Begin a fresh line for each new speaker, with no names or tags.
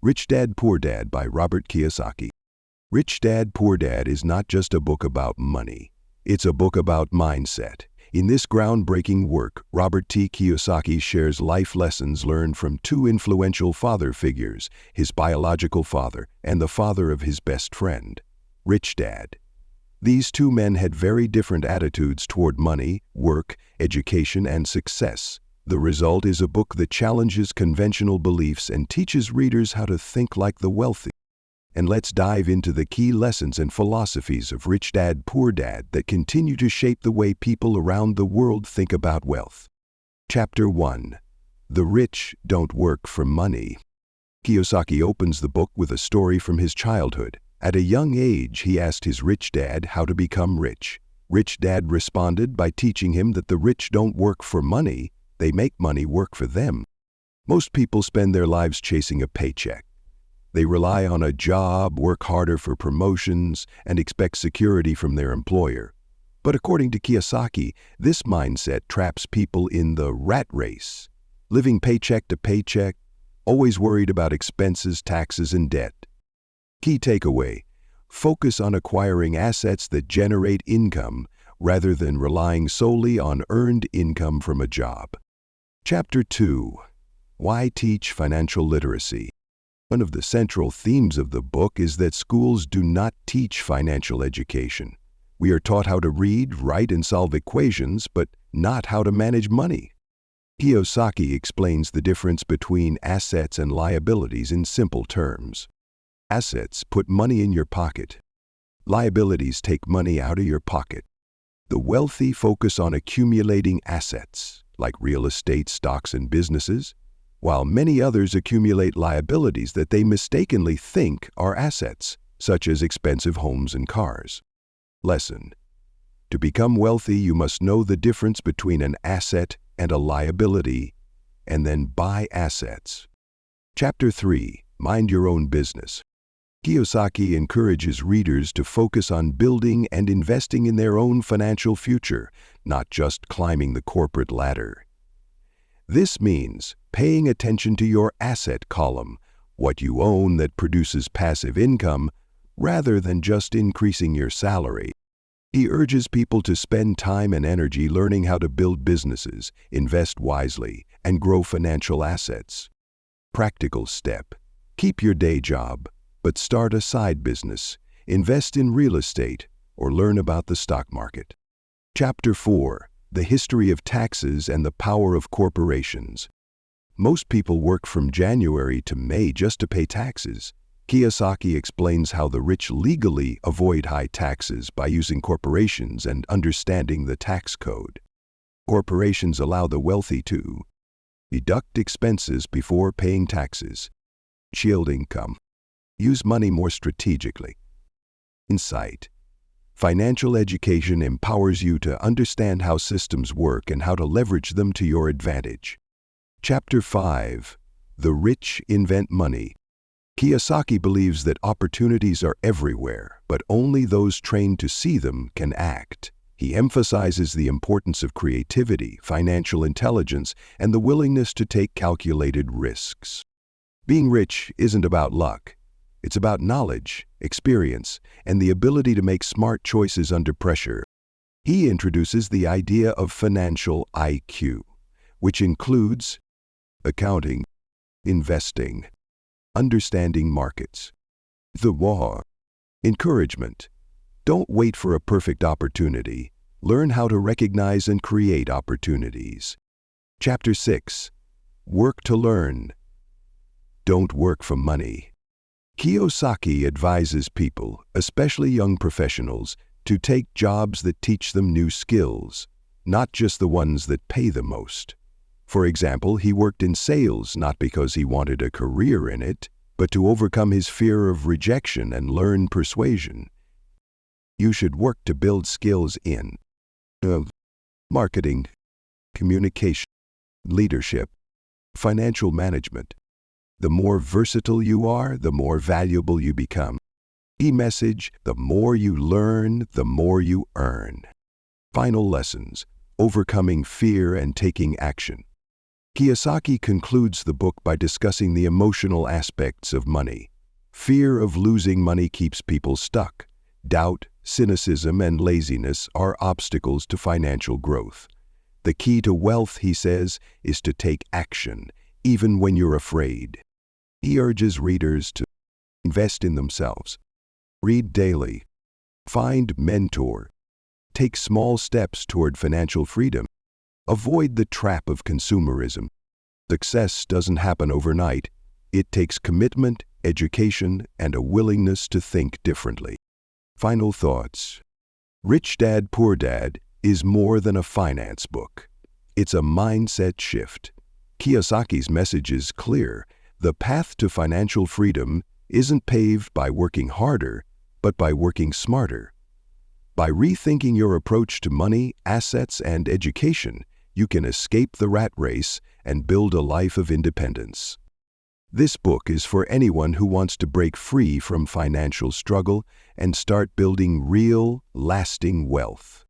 Rich Dad, Poor Dad by Robert Kiyosaki. Rich Dad, Poor Dad is not just a book about money. It's a book about mindset. In this groundbreaking work, Robert T. Kiyosaki shares life lessons learned from two influential father figures, his biological father and the father of his best friend, Rich Dad. These two men had very different attitudes toward money, work, education, and success. The result is a book that challenges conventional beliefs and teaches readers how to think like the wealthy. And let's dive into the key lessons and philosophies of Rich Dad, Poor Dad that continue to shape the way people around the world think about wealth. Chapter 1. The Rich Don't Work for Money. Kiyosaki opens the book with a story from his childhood. At a young age, he asked his rich dad how to become rich. Rich Dad responded by teaching him that the rich don't work for money, they make money work for them. Most people spend their lives chasing a paycheck. They rely on a job, work harder for promotions, and expect security from their employer. But according to Kiyosaki, this mindset traps people in the rat race, living paycheck to paycheck, always worried about expenses, taxes, and debt. Key takeaway: focus on acquiring assets that generate income rather than relying solely on earned income from a job. Chapter 2. Why Teach Financial Literacy? One of the central themes of the book is that schools do not teach financial education. We are taught how to read, write, and solve equations, but not how to manage money. Kiyosaki explains the difference between assets and liabilities in simple terms. Assets put money in your pocket. Liabilities take money out of your pocket. The wealthy focus on accumulating assets, like real estate, stocks, and businesses, while many others accumulate liabilities that they mistakenly think are assets, such as expensive homes and cars. Lesson: to become wealthy, you must know the difference between an asset and a liability, and then buy assets. Chapter 3. Mind Your Own Business. Kiyosaki encourages readers to focus on building and investing in their own financial future, not just climbing the corporate ladder. This means paying attention to your asset column, what you own that produces passive income, rather than just increasing your salary. He urges people to spend time and energy learning how to build businesses, invest wisely, and grow financial assets. Practical step: keep your day job, but start a side business, invest in real estate, or learn about the stock market. Chapter 4. The History of Taxes and the Power of Corporations. Most people work from January to May just to pay taxes. Kiyosaki explains how the rich legally avoid high taxes by using corporations and understanding the tax code. Corporations allow the wealthy to deduct expenses before paying taxes, shield income, use money more strategically. Insight: financial education empowers you to understand how systems work and how to leverage them to your advantage. Chapter 5. The Rich Invent Money. Kiyosaki believes that opportunities are everywhere, but only those trained to see them can act. He emphasizes the importance of creativity, financial intelligence, and the willingness to take calculated risks. Being rich isn't about luck. It's about knowledge, experience, and the ability to make smart choices under pressure. He introduces the idea of financial IQ, which includes accounting, investing, understanding markets. The WAR. Encouragement: don't wait for a perfect opportunity. Learn how to recognize and create opportunities. Chapter 6. Work to Learn. Don't work for money. Kiyosaki advises people, especially young professionals, to take jobs that teach them new skills, not just the ones that pay the most. For example, he worked in sales not because he wanted a career in it, but to overcome his fear of rejection and learn persuasion. You should work to build skills in marketing, communication, leadership, financial management. The more versatile you are, the more valuable you become. Key message: the more you learn, the more you earn. Final lessons: overcoming fear and taking action. Kiyosaki concludes the book by discussing the emotional aspects of money. Fear of losing money keeps people stuck. Doubt, cynicism, and laziness are obstacles to financial growth. The key to wealth, he says, is to take action, even when you're afraid. He urges readers to invest in themselves, read daily, find mentor, take small steps toward financial freedom, avoid the trap of consumerism. Success doesn't happen overnight. It takes commitment, education, and a willingness to think differently. Final thoughts. Rich Dad, Poor Dad is more than a finance book. It's a mindset shift. Kiyosaki's message is clear. The path to financial freedom isn't paved by working harder, but by working smarter. By rethinking your approach to money, assets, and education, you can escape the rat race and build a life of independence. This book is for anyone who wants to break free from financial struggle and start building real, lasting wealth.